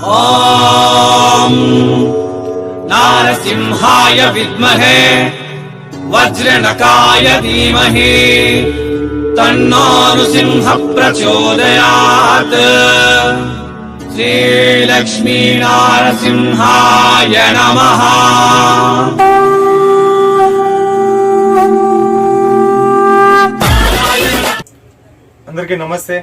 ॐ नारसिंहाय विद्महे वज्रनकाय धीमहि तन्नो नृसिंह प्रचोदयात्। श्रीलक्ष्मी नारसिंहाय नमः। అందరికీ నమస్తే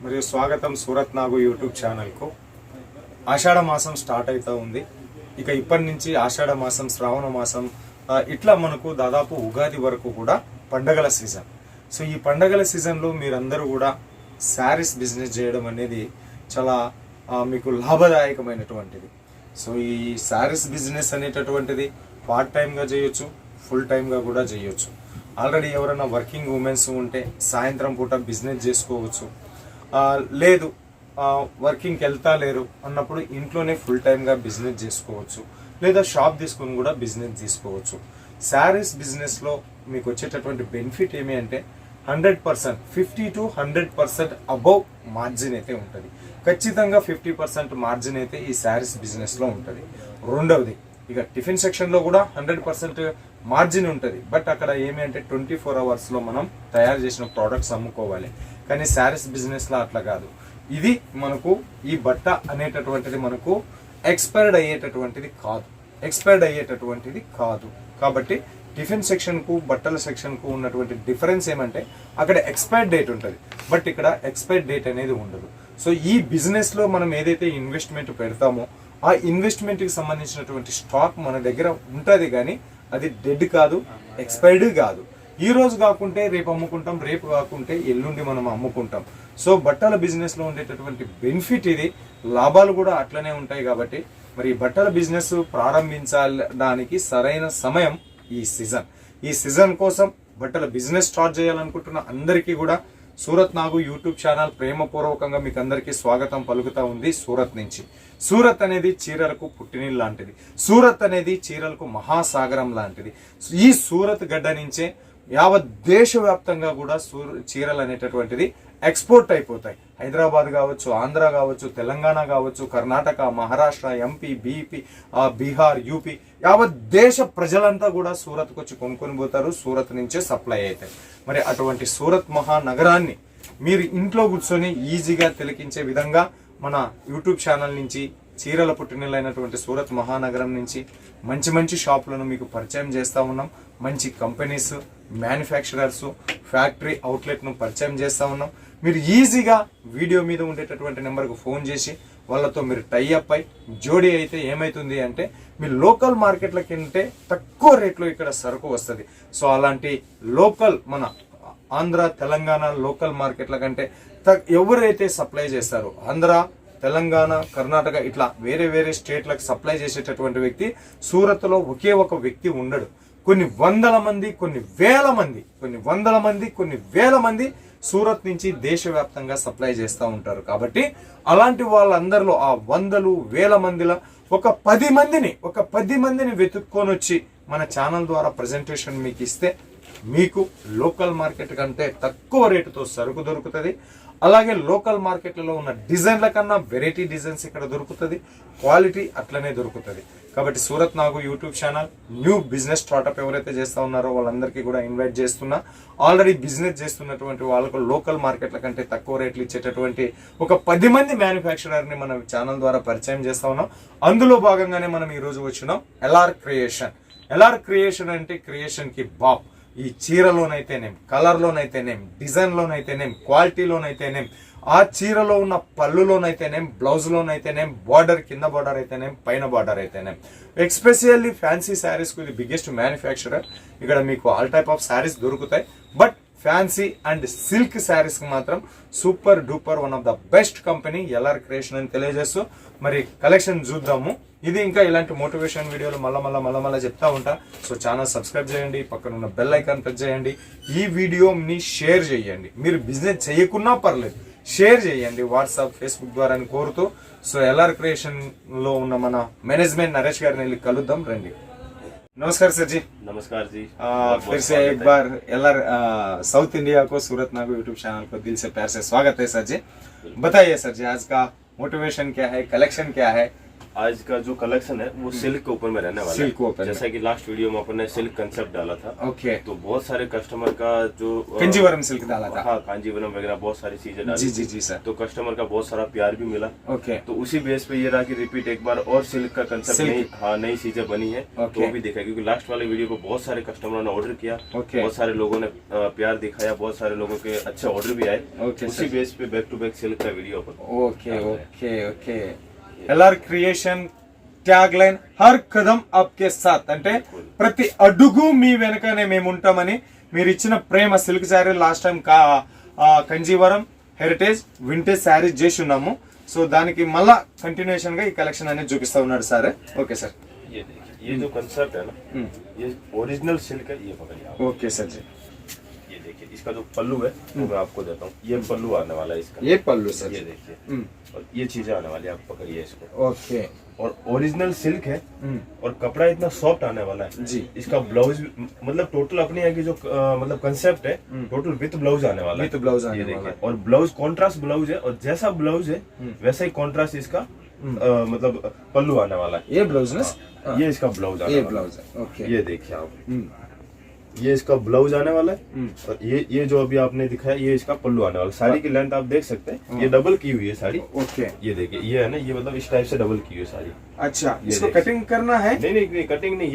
మరియు స్వాగతం సూరత్ నాగు యూట్యూబ్ ఛానల్కు. ఆషాఢ మాసం స్టార్ట్ అవుతూ ఉంది. ఇక ఇప్పటి నుంచి ఆషాఢ మాసం, శ్రావణ మాసం, ఇట్లా మనకు దాదాపు ఉగాది వరకు కూడా పండగల సీజన్. సో ఈ పండగల సీజన్లో మీరందరూ కూడా శారీస్ బిజినెస్ చేయడం అనేది చాలా మీకు లాభదాయకమైనటువంటిది. సో ఈ శారీస్ బిజినెస్ అనేటటువంటిది పార్ట్ టైంగా చేయొచ్చు, ఫుల్ టైంగా కూడా చేయొచ్చు. ఆల్రెడీ ఎవరైనా వర్కింగ్ ఉమెన్స్ ఉంటే సాయంత్రం పూట బిజినెస్ చేసుకోవచ్చు. లేదు వర్కింగ్కి వెళ్తా లేరు అన్నప్పుడు ఇంట్లోనే ఫుల్ టైమ్గా బిజినెస్ చేసుకోవచ్చు, లేదా షాప్ తీసుకుని కూడా బిజినెస్ తీసుకోవచ్చు. శారీస్ బిజినెస్లో మీకు వచ్చేటటువంటి బెనిఫిట్ ఏమి అంటే 100%, 50 to 100% అబౌవ్ మార్జిన్ అయితే ఉంటుంది. ఖచ్చితంగా 50% మార్జిన్ అయితే ఈ శారీస్ బిజినెస్లో ఉంటుంది. రెండవది, ఇక టిఫిన్ సెక్షన్లో కూడా 100% మార్జిన్ ఉంటుంది. బట్ అక్కడ ఏమి అంటే 24 అవర్స్లో మనం తయారు చేసిన ప్రోడక్ట్స్ అమ్ముకోవాలి. కానీ శారీస్ బిజినెస్లో అట్లా కాదు. ఇది మనకు ఈ బట్ట అనేటటువంటిది మనకు ఎక్స్పైర్డ్ అయ్యేటటువంటిది కాదు. కాబట్టి టిఫిన్ సెక్షన్కు బట్టల సెక్షన్కు ఉన్నటువంటి డిఫరెన్స్ ఏమంటే అక్కడ ఎక్స్పైర్డ్ డేట్ ఉంటుంది, బట్ ఇక్కడ ఎక్స్పైర్డ్ డేట్ అనేది ఉండదు. సో ఈ బిజినెస్లో మనం ఏదైతే ఇన్వెస్ట్మెంట్ పెడతామో ఆ ఇన్వెస్ట్మెంట్కి సంబంధించినటువంటి స్టాక్ మన దగ్గర ఉంటుంది, కానీ అది డెడ్ కాదు, ఎక్స్పైర్డ్ కాదు. ఈ రోజు కాకుంటే రేపు అమ్ముకుంటాం, రేపు కాకుంటే ఎల్లుండి మనం అమ్ముకుంటాం. సో బట్టల బిజినెస్లో ఉండేటటువంటి బెనిఫిట్ ఇది. లాభాలు కూడా అట్లనే ఉంటాయి. కాబట్టి మరి బట్టల బిజినెస్ ప్రారంభించడానికి సరైన సమయం ఈ సీజన్ కోసం బట్టల బిజినెస్ స్టార్ట్ చేయాలనుకుంటున్న అందరికీ కూడా సూరత్ నాగు యూట్యూబ్ ఛానల్ ప్రేమపూర్వకంగా మీకు అందరికీ స్వాగతం పలుకుతా ఉంది. సూరత్ నుంచి. సూరత్ అనేది చీరలకు పుట్టినీళ్ళు లాంటిది. సూరత్ అనేది చీరలకు మహాసాగరం లాంటిది. ఈ సూరత్ గడ్డ నుంచే యావత్ దేశవ్యాప్తంగా కూడా చీరలు అనేటటువంటిది ఎక్స్పోర్ట్ అయిపోతాయి. హైదరాబాద్ కావచ్చు, ఆంధ్ర కావచ్చు, తెలంగాణ కావచ్చు, కర్ణాటక, మహారాష్ట్ర, ఎంపీ, బీహార్, యూపీ, యావత్ దేశ ప్రజలంతా కూడా సూరత్కి వచ్చి కొనుక్కొని పోతారు. సూరత్ నుంచే సప్లై అవుతాయి. మరి అటువంటి సూరత్ మహానగరాన్ని మీరు ఇంట్లో కూర్చొని ఈజీగా తిలకించే విధంగా మన యూట్యూబ్ ఛానల్ నుంచి చీరల పుట్టినలైనటువంటి సూరత్ మహానగరం నుంచి మంచి మంచి షాపులను మీకు పరిచయం చేస్తూ ఉన్నాం. మంచి కంపెనీస్, మ్యానుఫ్యాక్చరర్స్, ఫ్యాక్టరీ అవుట్లెట్ను పరిచయం చేస్తూ ఉన్నాం. మీరు ఈజీగా వీడియో మీద ఉండేటటువంటి నెంబర్కు ఫోన్ చేసి వాళ్ళతో మీరు టైఅప్ అయి జోడీ అయితే ఏమవుతుంది అంటే మీ లోకల్ మార్కెట్ల కంటే తక్కువ రేట్లో ఇక్కడ సరుకు వస్తుంది. సో అలాంటి లోకల్ మన ఆంధ్ర, తెలంగాణ లోకల్ మార్కెట్ల కంటే ఎవరైతే సప్లై చేస్తారో ఆంధ్ర, తెలంగాణ, కర్ణాటక ఇట్లా వేరే వేరే స్టేట్లకు సప్లై చేసేటటువంటి వ్యక్తి సూరత్లో ఒకే ఒక వ్యక్తి ఉండడు. కొన్ని వందల మంది, కొన్ని వేల మంది సూరత్ నుంచి దేశవ్యాప్తంగా సప్లై చేస్తూ ఉంటారు. కాబట్టి అలాంటి వాళ్ళందరిలో ఆ వందలు వేల మందిలో ఒక 10 మందిని వెతుక్కొని వచ్చి మన ఛానల్ ద్వారా ప్రజెంటేషన్ మీకు ఇస్తే మీకు లోకల్ మార్కెట్ కంటే తక్కువ రేటుతో సరుకు దొరుకుతుంది. అలాగే లోకల్ మార్కెట్లలో ఉన్న డిజైన్ల కన్నా వెరైటీ డిజైన్స్ ఇక్కడ దొరుకుతుంది. క్వాలిటీ అట్లనే దొరుకుతుంది. కాబట్టి సూరత్ నాగు YouTube channel new business startup ఎవరైతే చేస్తూ ఉన్నారో వాళ్ళందరికీ కూడా ఇన్వైట్ చేస్తున్నా. ఆల్రెడీ బిజినెస్ చేస్తున్నటువంటి వాళ్ళకు లోకల్ మార్కెట్ల కంటే తక్కువ రేట్లు ఇచ్చేటటువంటి ఒక 10 మంది మ్యానుఫ్యాక్చరర్ని మన ఛానల్ ద్వారా పరిచయం చేస్తా ఉన్నాం. అందులో భాగంగానే మనం ఈరోజు వచ్చినాం ఎల్ఆర్ క్రియేషన్ అంటే క్రియేషన్కి బాబ్. ఈ చీరలోనైతేనేం, కలర్లోనైతేనేం, డిజైన్లోనైతేనేం, క్వాలిటీలోనైతేనేం, ఆ చీరలో ఉన్న పళ్ళులోనైతేనేం, బ్లౌజ్లోనైతేనేం, బార్డర్ కింద బార్డర్ అయితేనేం, పైన బార్డర్ అయితేనేం, ఎక్స్పెషల్లీ ఫ్యాన్సీ శారీస్కు ఇది బిగ్గెస్ట్ మ్యానుఫ్యాక్చరర్. ఇక్కడ మీకు ఆల్ టైప్ ఆఫ్ శారీస్ దొరుకుతాయి. బట్ ఫ్యాన్సీ అండ్ సిల్క్ శారీస్కి మాత్రం super duper one of the best company LR creation అని తెలియజేస్తూ మరి కలెక్షన్ చూద్దాము. ఇది ఇంకా ఇలాంటి మోటివేషన్ వీడియోలు మళ్ళా చెప్తా ఉంటా. సో ఛానల్ సబ్స్క్రైబ్ చేయండి, పక్కన ఉన్న బెల్ ఐకాన్ ప్రెస్ చేయండి, ఈ వీడియోని షేర్ చేయండి. మీరు బిజినెస్ చేయకున్నా పర్లేదు, షేర్ చేయండి వాట్సాప్, ఫేస్బుక్ ద్వారా అని కోరుతూ. సో ఎల్ఆర్ క్రియేషన్ లో ఉన్న మన మేనేజ్మెంట్ నరేష్ గారిని వెళ్ళి కలుద్దాం రండి. नमस्कार सर जी। नमस्कार जी। फिर से एक बार एलआर साउथ इंडिया को सूरत नागो यूट्यूब चैनल को दिल से प्यार से स्वागत है सर जी। बताइए सर जी, आज का मोटिवेशन क्या है, कलेक्शन क्या है? आज का जो कलेक्शन है वो सिल्क के ऊपर में रहने वाला सिल्क है। ऊपर में। जैसा कि लास्ट वीडियो में अपन ने सिल्क कंसेप्ट डाला था। ओके। तो बहुत सारे कस्टमर का जो कंजीवरम सिल्क डाला था। हाँ, कांजीवरम वगैरह बहुत सारी चीजें डाली। जी जी सर। तो कस्टमर का बहुत सारा प्यार भी मिला। ओके। तो उसी बेस पे ये रहा कि रिपीट एक बार और सिल्क का कंसेप्ट नई चीजें बनी है। तो वो भी देखा, क्योंकि लास्ट वाले वीडियो को बहुत सारे कस्टमरों ने ऑर्डर किया। बहुत सारे लोगों ने प्यार दिखाया, बहुत सारे लोगों के अच्छे ऑर्डर भी आए। उसी बेस पे बैक टू बैक सिल्क का वीडियो अपन। Okay okay okay. LR creation tag line హర్ కదం ఆప్కే సాత్ అంటే ప్రతి అడుగు మీ వెనకనే మేము ఉంటామని మీరు ఇచ్చిన ప్రేమ. Silk sari last time Kanjeevaram heritage vintage sari చేసి ఉన్నాము. సో దానికి మళ్ళా కంటిన్యూషన్ గా ఈ కలెక్షన్ అనేది చూపిస్తా ఉన్నాడు సార్. Okay sir. ये देखिए, ये जो कंसेप्ट है ना, ये ओरिजिनल सिल्क है। ये पकड़िए आप। ओके सर जी. ये देखिए, इसका जो पल्लू है वो मैं आपको देता हूँ। ये पल्लू आने वाला है इसका। ये पल्लू सर. ये देखिए, और ये चीजें आने वाली है, आप पकड़िए इसको। ओके. और ओरिजिनल सिल्क है और कपड़ा इतना सॉफ्ट आने वाला है जी. इसका ब्लाउज मतलब टोटल अपने यहाँ की जो मतलब कंसेप्ट है, टोटल विथ ब्लाउज आने वाला है। विथ ब्लाउज आने ये वाला है. और ब्लाउज कॉन्ट्रास्ट ब्लाउज है, और जैसा ब्लाउज है वैसा ही कॉन्ट्रास्ट इसका मतलब पल्लू आने वाला है। ये ब्लाउज ना. ये इसका ब्लाउज आने ये वाला ब्लाउज है. ओके. है। ये देखिए आप, ये इसका ब्लाउज आने वाला है। और ये जो अभी आपने दिखाया, ये इसका पल्लू आने वाला है। साड़ी की लेंथ आप देख सकते हैं, ये डबल की हुई है साड़ी। ओके. ये देखिए, ये है ना, ये मतलब इस टाइप से डबल की हुई है साड़ी। अच्छा, ये इसको देखिए। कटिंग करना है? नहीं, कटिंग नहीं,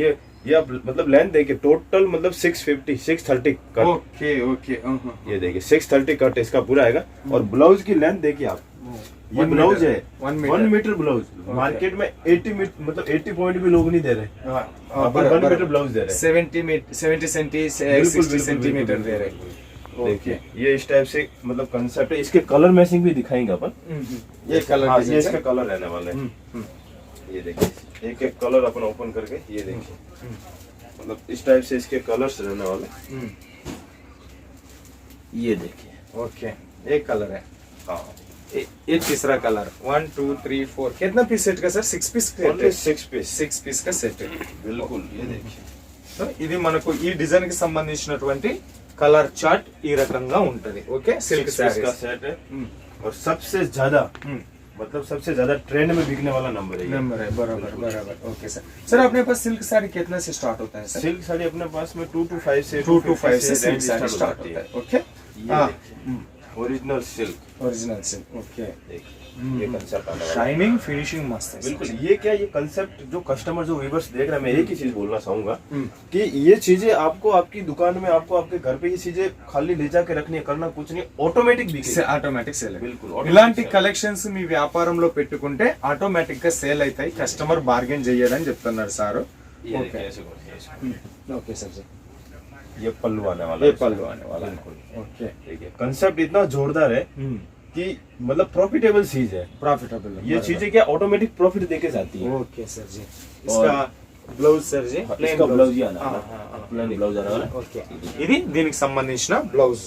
ये आप मतलब लेंथ देखिए, टोटल मतलब 630 कट। Okay okay. ये देखिए 630 कट इसका पूरा आएगा। और ब्लाउज की लेंथ देखिए आप, ये ब्लाउज है 1 मीटर ब्लाउज। मार्केट में 80 मीटर मतलब 80 पॉइंट भी लोग नहीं दे रहे। 1 मीटर ब्लाउज दे रहे हैं। 70 सेंटीमीटर दे रहे. देखिए, ये इस टाइप से मतलब कंसेप्ट है। इसके कलर मैचिंग भी दिखाएंगे अपन। ये कलर, ये इसका कलर रहने वाला है। ये देखिए, एक एक कलर अपन ओपन करके ये देखिए, मतलब इस टाइप से इसके कलर्स रहने वाले। ये देखिए. ओके. एक कलर है. हाँ, ये तीसरा कलर. 1 2 3 4. कितना पीस सेट का सर? 6 पीस. 6 पीस का सेट. बिल्कुल. ये देखिए, సో ఇది మనకు ఈ డిజైన్ కి సంబంధించినటువంటి కలర్ చార్ట్ ఈ రకంగా ఉంటది. ఓకే. సిల్క్ 6 సారీ का सेट है। और सबसे ज्यादा मतलब सबसे ज्यादा ट्रेंड में बिकने वाला नंबर है ये। नंबर है. बराबर बराबर. Okay sir. सर अपने पास सिल्क साड़ी कितना से स्टार्ट होता है सर? सिल्क साड़ी अपने पास में 2 to 5 से 2 to 5 से सिल्क रेंज साड़ी स्टार्ट होता है. Okay. Original silk. Original silk. Okay. ये कंसेप्ट आने वाला है। शाइनिंग फिनिशिंग मस्त है. बिल्कुल. ये क्या, ये कंसेप्ट जो कस्टमर जो व्यूअर्स देख रहे हैं, मैं एक ही चीज बोलना चाहूंगा कि ये चीजें आपको आपकी दुकान में, आपको आपके घर पे ये चीजें खाली ले जाके रखनी है, करना कुछ नहीं, ऑटोमेटिक बिकेगी. Automatic sale. बिल्कुल. ఇలాంటి కలెక్షన్స్ మీ వ్యాపారంలో పెట్టుకుంటే ఆటోమేటిక్ గా సేల్ అవుతాయి. కస్టమర్ బార్గెన్ చేయడని చెప్తున్నారు సార్. ये देखिए, ऐसे करिए इसको। Okay sir ji. ये पल्लू आने वाला ये है। पल्लू आने वाला है. बिल्कुल. ओके. देखिए, कंसेप्ट इतना जोरदार है कि मतलब प्रॉफिटेबल चीज है। प्रॉफिटेबल. ये चीजें क्या ऑटोमेटिक प्रॉफिट देके जाती है। ओके सर जी. इसका బ్లౌజ్ సర్ జీ. इसका ब्लाउज ही आना है। प्लेन ब्लाउज आने वाला है। ఓకే. ఇది దీనికి సంబంధించిన బ్లౌజ్.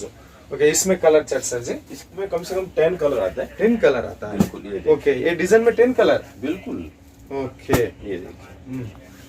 ఓకే. इसमें कलर चार्ट सर जी. इसमें कम से कम 10 कलर आता है। 10 कलर आता है. बिल्कुल. ये ओके. ये डिजाइन में 10 कलर. बिल्कुल. ओके. ये देखिए,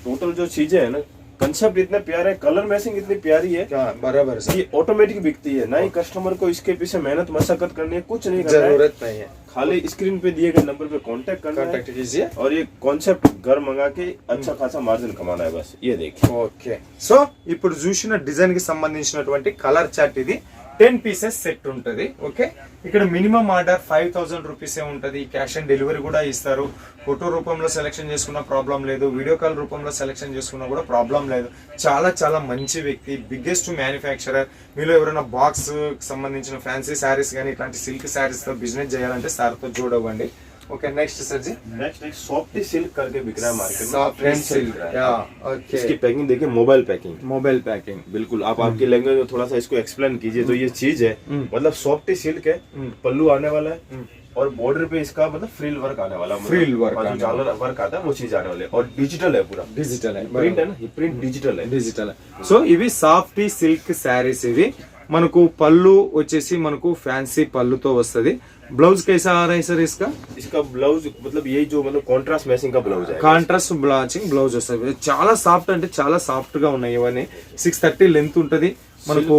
टोटल जो चीजें है ना, कंसेप्ट इतना प्यारा है, कलर मैचिंग इतनी प्यारी है, क्या बराबर सर. ये ऑटोमेटिक बिकती है। ना ही कस्टमर को इसके पीछे मेहनत मशक्कत करनी है, कुछ नहीं करना है। जरूरत नहीं है. खाली स्क्रीन पे दिए गए नंबर पे कांटेक्ट करना है कांटेक्ट कीजिए और ये कॉन्सेप्ट घर मंगा के अच्छा खासा मार्जिन कमाना है बस। ये देखिए. ఓకే. సో ఇప్పుడు చూసిన డిజైన్ కి సంబంధించినటువంటి కలర్ చార్ట్ ఇది 10 పీసెస్ సెట్ ఉంటది. ఓకే. ఇక్కడ మినిమం ఆర్డర్ 5000 రూపీసే ఉంటది. క్యాష్ ఆన్ డెలివరీ కూడా ఇస్తారు. ఫోటో రూపంలో సెలెక్షన్ చేసుకున్న ప్రాబ్లం లేదు. వీడియో కాల్ రూపంలో సెలెక్షన్ చేసుకున్నా కూడా ప్రాబ్లం లేదు. చాలా చాలా మంచి వ్యక్తి, బిగ్గెస్ట్ మ్యానుఫ్యాక్చరర్. మీలో ఎవరైనా బాక్స్ సంబంధించిన ఫ్యాన్సీ శారీస్ కానీ ఇట్లాంటి సిల్క్ శారీస్ తో బిజినెస్ చేయాలంటే సార్ తో చూడవండి. Okay. Next sir ji. Next softy silk करके बिक रहा है मार्केट में. Softy silk. या ओके. इसकी पैकिंग देखिए, मोबाइल पैकिंग. Mobile packing. बिल्कुल. आप आपकी लैंग्वेज में थोड़ा सा इसको एक्सप्लेन कीजिए. तो ये चीज है मतलब सॉफ्टी सिल्क है, पल्लू आने वाला है और बॉर्डर पे इसका मतलब फ्रिल वर्क आने वाला है. फ्रिल वर्क जो झालर वर्क आता है वो चीज आने वाली है. और डिजिटल है पूरा. डिजिटल है. प्रिंट है ना, ये प्रिंट डिजिटल है. డిజిటల్. సో ఇవి సాఫ్టీ సిల్క్ శారీస్. ఇవి మనకు పళ్ళు వచ్చేసి మనకు ఫ్యాన్సీ పళ్ళుతో వస్తది. ब्लाउज कैसा आ रहा है सर इसका? इसका ब्लाउज मतलब यही जो मतलब कांट्रास्ट मैचिंग का ब्लाउज है. కాంట్రాస్ట్ మ్యాచింగ్ బ్లౌజ్ వస్తుంది. చాలా సాఫ్ట్ అంటే చాలా సాఫ్ట్ గా ఉన్నాయి ఇవన్నీ. 630 లెంత్ ఉంటది మనకు.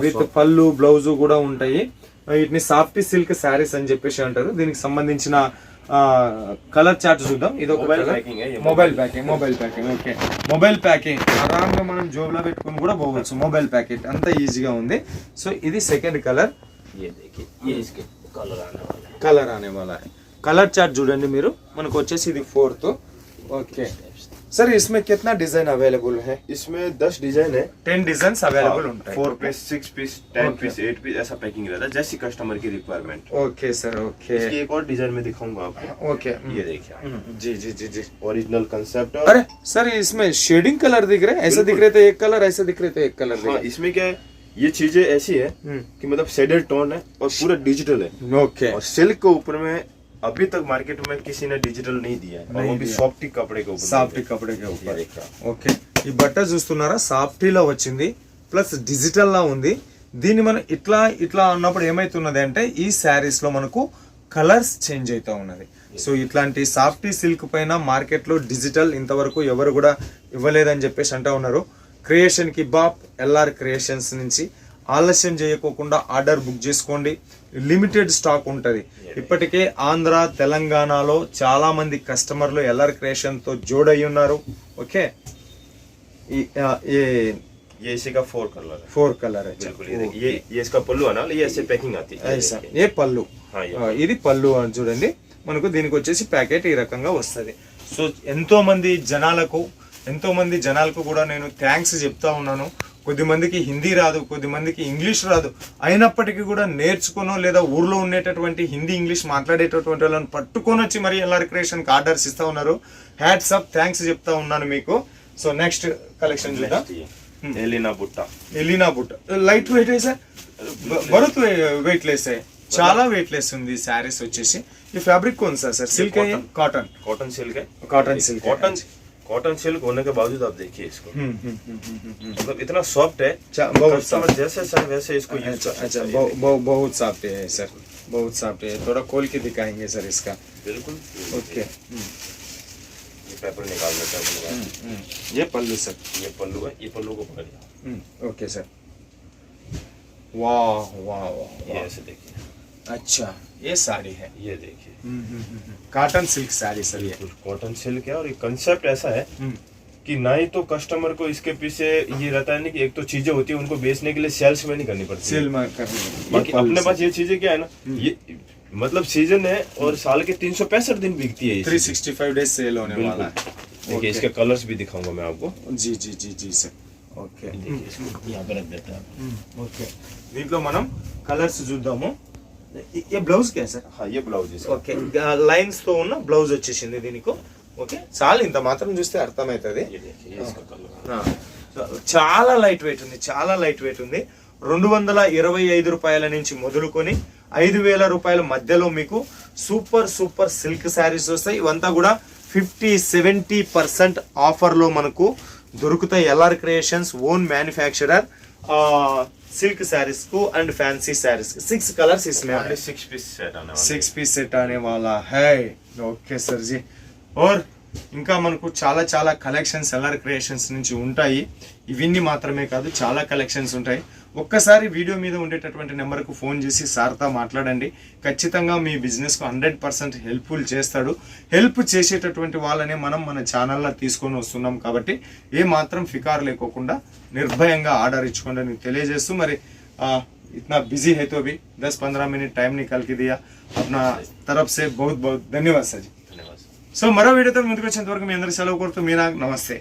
విత్ పళ్ళు బ్లౌజ్ కూడా ఉంటాయి. వీటిని సాఫ్ట్ సిల్క్ శారీస్ అని చెప్పేసి అంటారు. దీనికి సంబంధించిన కలర్ చార్ట్ చూద్దాం. ఇది ఒక Mobile packing है ये, mobile packing okay. Mobile packing ఆరాంగా మనం జోబులో పెట్టుకుని కూడా పోవచ్చు. మొబైల్ ప్యాకెట్ అంతా ఈజీగా ఉంది. సో ఇది సెకండ్ కలర్. ये देखिए ये इसके कलर आने वाला है. కలర్ అనే వాళ్ళ కలర్ చార్ట్ చూడండి మీరు. మనకు వచ్చేసి ఇది ఫోర్త్. ఓకే सर इसमें कितना डिजाइन अवेलेबल है? इसमें 10 डिजाइन है. 10 डिजाइन्स अवेलेबल ఉంటాయి. 4 पीस 6 पीस 10 पीस 8 पीस ऐसा पैकिंग रहता है जैसी कस्टमर की रिक्वायरमेंट. Okay sir okay. इसकी एक और डिजाइन में दिखाऊंगा आपको. ओके ये देखिए जी जी जी जी ओरिजिनल कंसेप्ट. अरे सर इसमें शेडिंग कलर दिख रहे हैं. ऐसा दिख रहे थे एक कलर, ऐसा दिख रहे थे एक कलर. हाँ, इसमें क्या है ये चीजें ऐसी है कि मतलब शेडेड टोन है और पूरा डिजिटल है. ओके. और सिल्क के ऊपर में अभी तक मार्केट में किसी ने डिजिटल नहीं दिया है. और वो भी सॉफ्टी कपड़े के ऊपर. సాఫ్ట్ కపడే के ऊपर. ఓకే ఈ బట్ట చూస్తున్నారా సాఫ్టీలో వచ్చింది ప్లస్ డిజిటల్ లా ఉంది. దీన్ని మనం ఇట్లా అన్నప్పుడు ఏమైతున్నది అంటే ఈ శారీస్ లో మనకు కలర్స్ చేంజ్ అవుతా ఉన్నది. సో ఇట్లాంటి సాఫ్టీ సిల్క్ పైన మార్కెట్ లో డిజిటల్ ఇంతవరకు ఎవరు కూడా ఇవ్వలేదని చెప్పేసి అంటా ఉన్నారు. క్రియేషన్ కి బాప్ ఎల్ఆర్ క్రియేషన్స్ నుంచి ఆలస్యం చేయకోకుండా ఆర్డర్ బుక్ చేసుకోండి. లిమిటెడ్ స్టాక్ ఉంటుంది. ఇప్పటికే ఆంధ్ర తెలంగాణలో చాలా మంది కస్టమర్లు ఎల్ఆర్ క్రియేషన్ తో జోడై ఉన్నారు. ఓకే ये इसी का 4 कलर है. 4 కలర్ बिल्कुल ये इसका पल्लू है ना ये ऐसे पैकिंग आती है. ఏ పళ్ళు हाँ, ये ఇది పళ్ళు అని చూడండి. మనకు దీనికి వచ్చేసి ప్యాకెట్ ఈ రకంగా వస్తుంది. సో ఎంతో మంది జనాలకు కూడా నేను థ్యాంక్స్ చెప్తా ఉన్నాను. కొద్దిమందికి హిందీ రాదు, కొద్దిమందికి ఇంగ్లీష్ రాదు, అయినప్పటికీ కూడా నేర్చుకోనో లేదా ఊర్లో ఉండేటటువంటి హిందీ ఇంగ్లీష్ మాట్లాడేటటువంటి వాళ్ళని పట్టుకొని వచ్చి మరి ఎల్ఆర్ క్రియేషన్కి ఆర్డర్స్ ఇస్తా ఉన్నారు. హ్యాట్స్ అప్, థ్యాంక్స్ చెప్తా ఉన్నాను మీకు. సో నెక్స్ట్ కలెక్షన్ చూద్దాం. एलिना बुट्टा. ఎలినా బుట్ట లైట్ వెయిట్ है సార్, बहुत वेटलेस है, చాలా వెయిట్లెస్ ఉంది శారీస్ వచ్చేసి. ఈ ఫ్యాబ్రిక్ कौन सा सर? सिल्क है या कॉटन? कॉटन सिल्क है. Cotton silk. कॉटन सिल्क होने के बावजूद आप देखिए इसको मतलब इतना सॉफ्ट है. बहुत कस्टमर जैसे सर वैसे इसको यूज कर. अच्छा बहुत सॉफ्ट है सर, बहुत सॉफ्ट है. थोड़ा खोल के दिखाएंगे सर इसका. बिल्कुल. ओके ये पेपर निकाल लेते हैं. ये पल्लू सर. ये पल्लू है. ये पल्लू को पकड़िए. Okay sir. वाह वाह ये ऐसे देखिए. अच्छा ये साड़ी है. ये देखिए कॉटन सिल्क साड़ी सर. ये कॉटन सिल्क है और ये कंसेप्ट ऐसा है कि ना ही तो कस्टमर को इसके पीछे ये रहता है ना कि एक तो चीजें होती है उनको बेचने के लिए सेल्स में नहीं करनी पड़ती. सेल में करनी. बाकी अपने पास ये चीजें क्या है ना ये मतलब सीजन है और साल के 365 दिन बिकती है. 365 डेज सेल होने वाला है. देखिए इसके कलर्स भी दिखाऊंगा मैं आपको. जी जी जी जी सर. ओके यहाँ पे रख देते हैं. ఓకే దీంట్లో మనం కలర్స్ చూద్దాము. ये బ్లౌజ్ क्या सर? हाँ ये ब्लाउज है. ఓకే లైన్స్ తో ఉన్న బ్లౌజ్ వచ్చేసింది దీనికి. ఓకే చాలు ఇంత మాత్రం చూస్తే అర్థమవుతుంది. ये देखिए ये इसका कलर. చాలా లైట్ వెయిట్ ఉంది, చాలా లైట్ వెయిట్ ఉంది. 225 రూపాయల నుంచి మొదలుకొని 5000 రూపాయల మధ్యలో మీకు సూపర్ సూపర్ సిల్క్ శారీస్ వస్తాయి. ఇవంతా కూడా 50-70% ఆఫర్ లో మనకు దొరుకుతాయి. LR creations own manufacturer silk saris को एंड फैंसी साड़ीज 6 कलर्स इसमें 6 पीस सेट आने वाला. 6 पीस सेट आने वाला है. ओके सर जी. और ఇంకా మనకు చాలా చాలా కలెక్షన్స్ ఎల్ఆర్ క్రియేషన్స్ నుంచి ఉంటాయి. ఇవన్నీ మాత్రమే కాదు చాలా కలెక్షన్స్ ఉంటాయి. ఒక్కసారి వీడియో మీద ఉండేటటువంటి నెంబర్కు ఫోన్ చేసి సార్తో మాట్లాడండి. ఖచ్చితంగా మీ బిజినెస్కు 100% హెల్ప్ఫుల్ చేస్తాడు. హెల్ప్ చేసేటటువంటి వాళ్ళనే మనం మన ఛానల్లో తీసుకొని వస్తున్నాం కాబట్టి ఏ మాత్రం ఫికార్ లేకోకుండా నిర్భయంగా ఆర్డర్ ఇచ్చుకోండి అని తెలియజేస్తూ మరి इतना बिजी है तो भी 10-15 मिनट टाइम निकाल के दिया. अपना तरफ से बहुत बहुत धन्यवाद सर जी. धन्यवाद. సో మరో వీడియోతో ముందుకు వచ్చేంత వరకు మీ అందరి సెలవు కోరుతూ మీనా నమస్తే.